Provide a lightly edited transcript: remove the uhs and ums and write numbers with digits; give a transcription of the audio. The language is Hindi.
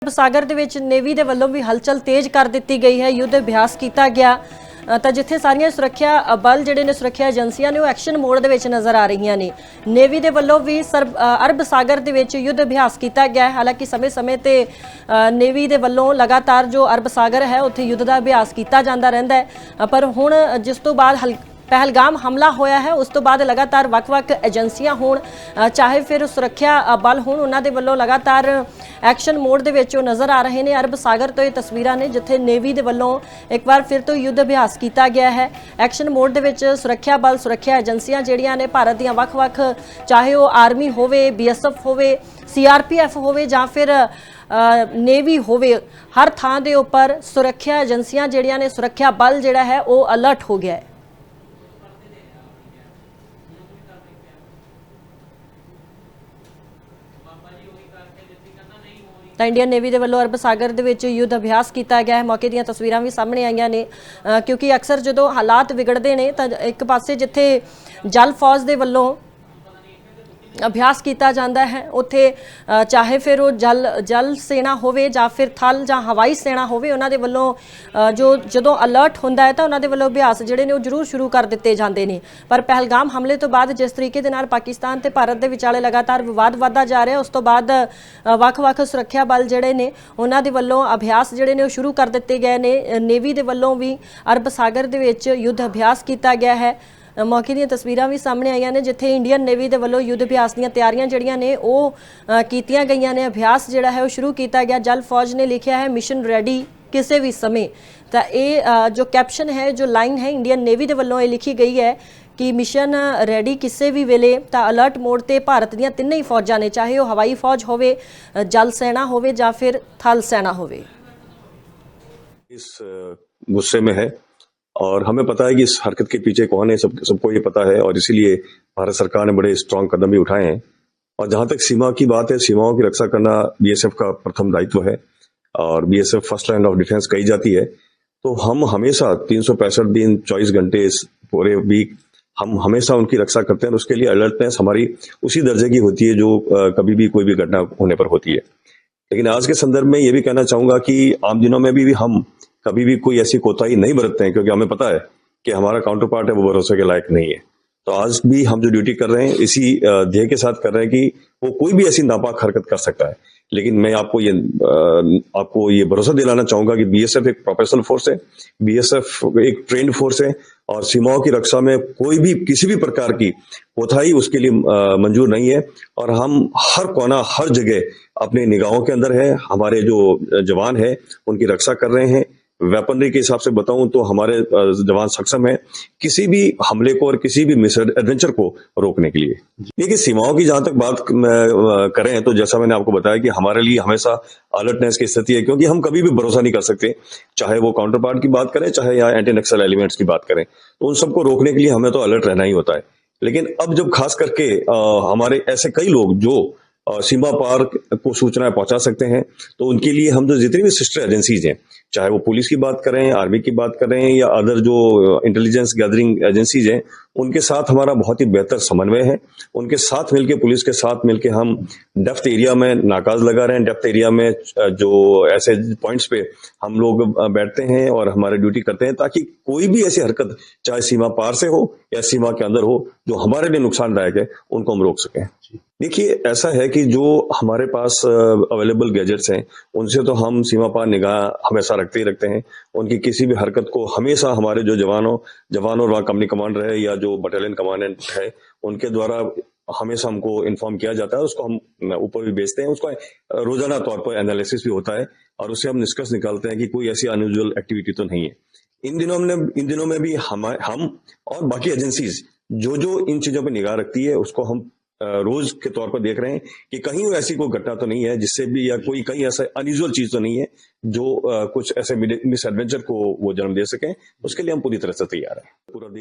सागर ਦੇ ਵਿੱਚ नेवी ਦੇ ਵੱਲੋਂ भी हलचल तेज कर दी गई है। युद्ध अभ्यास किया गया ਤਾਂ ਜਿੱਥੇ ਸਾਰੀਆਂ ਸੁਰੱਖਿਆ ਬਲ ਜਿਹੜੇ ਨੇ ਸੁਰੱਖਿਆ ਏਜੰਸੀਆਂ ਨੇ ਉਹ ਐਕਸ਼ਨ ਮੋਡ ਦੇ ਵਿੱਚ ਨਜ਼ਰ ਆ ਰਹੀਆਂ ਨੇ। ਨੇਵੀ ਦੇ ਵੱਲੋਂ ਵੀ ਅਰਬ ਸਾਗਰ ਦੇ ਵਿੱਚ ਯੁੱਧ ਅਭਿਆਸ ਕੀਤਾ ਗਿਆ ਹੈ। ਹਾਲਾਂਕਿ ਸਮੇਂ-ਸਮੇਂ ਤੇ ਨੇਵੀ ਦੇ ਵੱਲੋਂ ਲਗਾਤਾਰ ਜੋ ਅਰਬ ਸਾਗਰ ਹੈ ਉੱਥੇ ਯੁੱਧ ਦਾ ਅਭਿਆਸ ਕੀਤਾ ਜਾਂਦਾ ਰਹਿੰਦਾ ਹੈ, ਪਰ ਹੁਣ ਜਿਸ ਤੋਂ ਬਾਅਦ पहलगाम हमला होया है उस तो बाद लगातार वक्-वक् एजेंसियां होण चाहे फिर सुरक्षा बल होण उन्हां दे वल्लों लगातार एक्शन मोड दे विच नज़र आ रहे हैं। अरब सागर तो ये तस्वीरां ने जिथे नेवी दे वल्लों एक बार फिर तो युद्ध अभ्यास किया गया है। एक्शन मोड दे विच सुरक्षा बल सुरक्षा एजेंसियां जिहड़ियां ने भारत दीयां वक्-वक् चाहे वो आर्मी होवे BSF होवे CRPF होवे जां फिर नेवी होवे हर थां दे उपर सुरक्षा एजेंसियां जिहड़ियां ने सुरक्षा बल जिहड़ा है वो अलर्ट हो गया है। इंडियन नेवी के वलों अरब सागर के युद्ध अभ्यास किया गया है। मौके दी तस्वीरां भी सामने आईयां ने क्योंकि अक्सर जो हालात बिगड़ते हैं तो एक पासे जिथे जल फौज के वलों अभ्यास किया जाता है उत्थे चाहे फिर वो जल सेना होवे जां फिर थल जां हवाई सेना होवे उन्हां दे वल्लों जो अलर्ट हुंदा है तो उन्हां दे वल्लों अभ्यास जिहड़े ने जरूर शुरू कर दिते जांदे ने। पर पहलगाम हमले तो बाद जिस तरीके दे नाल पाकिस्तान ते भारत दे विचाले लगातार विवाद वधदा जा रहा है उस तो बाद वक्-वक् सुरक्षा बल जिहड़े ने उन्हां दे वल्लों अभ्यास जिहड़े ने शुरू कर दिते गए ने। नेवी दे वल्लों भी अरब सागर दे विच युद्ध अभ्यास किया गया है। मौके दी तस्वीरां भी सामने आईयां ने जिथे इंडियन नेवी दे वल्लों युद्ध अभ्यास दी तैयारियां जिहड़ियां ने वो कीतियां गईयां ने। अभ्यास जिहड़ा है वो शुरू किया गया। जल फौज ने लिखा है मिशन रेडी किसी भी समय। तो ये जो कैप्शन है जो लाइन है इंडियन नेवी दे वल्लों ये लिखी गई है कि मिशन रेडी किसी भी वेले। तो अलर्ट मोड ते भारत दीयां तिन्ने ही फौजां ने चाहे वो हवाई फौज होवे जल सेना होवे जां फिर थल सेना होवे। इस गुस्से में है और हमें पता है कि इस हरकत के पीछे कौन है, सबको ये पता है और इसीलिए भारत सरकार ने बड़े स्ट्रांग कदम भी उठाए हैं। और जहां तक सीमा की बात है, सीमाओं की रक्षा करना BSF का प्रथम दायित्व है और BSF first line of defence कही जाती है। तो हम हमेशा 365 दिन 24 घंटे पूरे वीक हम हमेशा उनकी रक्षा करते हैं और उसके लिए अलर्टनेस हमारी उसी दर्जे की होती है जो कभी भी कोई भी घटना होने पर होती है। लेकिन आज के संदर्भ में ये भी कहना चाहूंगा कि आम दिनों में भी हम कभी भी कोई ऐसी कोताही नहीं बरतते हैं क्योंकि हमें पता है कि हमारा काउंटर पार्ट है वो भरोसे के लायक नहीं है। तो आज भी हम जो ड्यूटी कर रहे हैं इसी ध्येय के साथ कर रहे हैं कि वो कोई भी ऐसी नापाक हरकत कर सकता है। लेकिन मैं आपको ये भरोसा दिलाना चाहूंगा कि BSF एक प्रोफेशनल फोर्स है, BSF एक ट्रेंड फोर्स है और सीमाओं की रक्षा में कोई भी किसी भी प्रकार की कोताही उसके लिए मंजूर नहीं है। और हम हर कोना हर जगह अपने निगाहों के अंदर है। हमारे जो जवान है उनकी रक्षा कर रहे हैं। वेपनरी के हिसाब से बताऊं तो हमारे जवान सक्षम है किसी भी हमले को और किसी भी मिस एडवेंचर को रोकने के लिए। देखिए सीमाओं की जहां तक बात करें तो जैसा मैंने आपको बताया कि हमारे लिए हमेशा अलर्टनेस की स्थिति है क्योंकि हम कभी भी भरोसा नहीं कर सकते, चाहे वो काउंटर पार्ट की बात करें चाहे यहाँ एंटी नक्सल एलिमेंट्स की बात करें, तो उन सबको रोकने के लिए हमें तो अलर्ट रहना ही होता है। लेकिन अब जब खास करके हमारे ऐसे कई लोग जो सीमा पार को सूचनाएं पहुंचा सकते हैं तो उनके लिए हम जो जितनी भी सिस्टर एजेंसीज हैं, चाहे वो पुलिस की बात करें, आर्मी की बात करें या अदर जो इंटेलिजेंस गैदरिंग एजेंसीज हैं, उनके साथ हमारा बहुत ही बेहतर समन्वय है। उनके साथ मिलके पुलिस के साथ मिलके हम डेप्थ एरिया में नाकाज लगा रहे हैं। डेप्थ एरिया में जो ऐसे पॉइंट्स पे हम लोग बैठते हैं और हमारे ड्यूटी करते हैं ताकि कोई भी ऐसी हरकत चाहे सीमा पार से हो या सीमा के अंदर हो जो हमारे लिए नुकसानदायक है उनको हम रोक सकें। देखिए ऐसा है कि जो हमारे पास अवेलेबल गैजेट्स हैं उनसे तो हम सीमा पार निगाह हमेशा रखते ही रखते हैं। उनकी किसी भी हरकत को हमेशा हमारे जो जवानों और वहाँ कंपनी कमांडर है या जो बटालियन कमांडेंट है उनके द्वारा हमेशा हमको इन्फॉर्म किया जाता है। उसको हम ऊपर भी भेजते हैं, उसका रोजाना तौर पर एनालिसिस भी होता है और उससे हम निष्कर्ष निकालते हैं कि कोई ऐसी अनयूजुअल एक्टिविटी तो नहीं है। इन दिनों में भी हम और बाकी एजेंसीज जो इन चीजों पर निगाह रखती है उसको हम रोज के तौर पर देख रहे हैं कि कहीं ऐसी कोई घटना तो नहीं है जिससे भी या कोई कहीं ऐसा अनयूजुअल चीज तो नहीं है जो कुछ ऐसे मिस एडवेंचर को वो जन्म दे सके। उसके लिए हम पूरी तरह से तैयार हैं। पूरा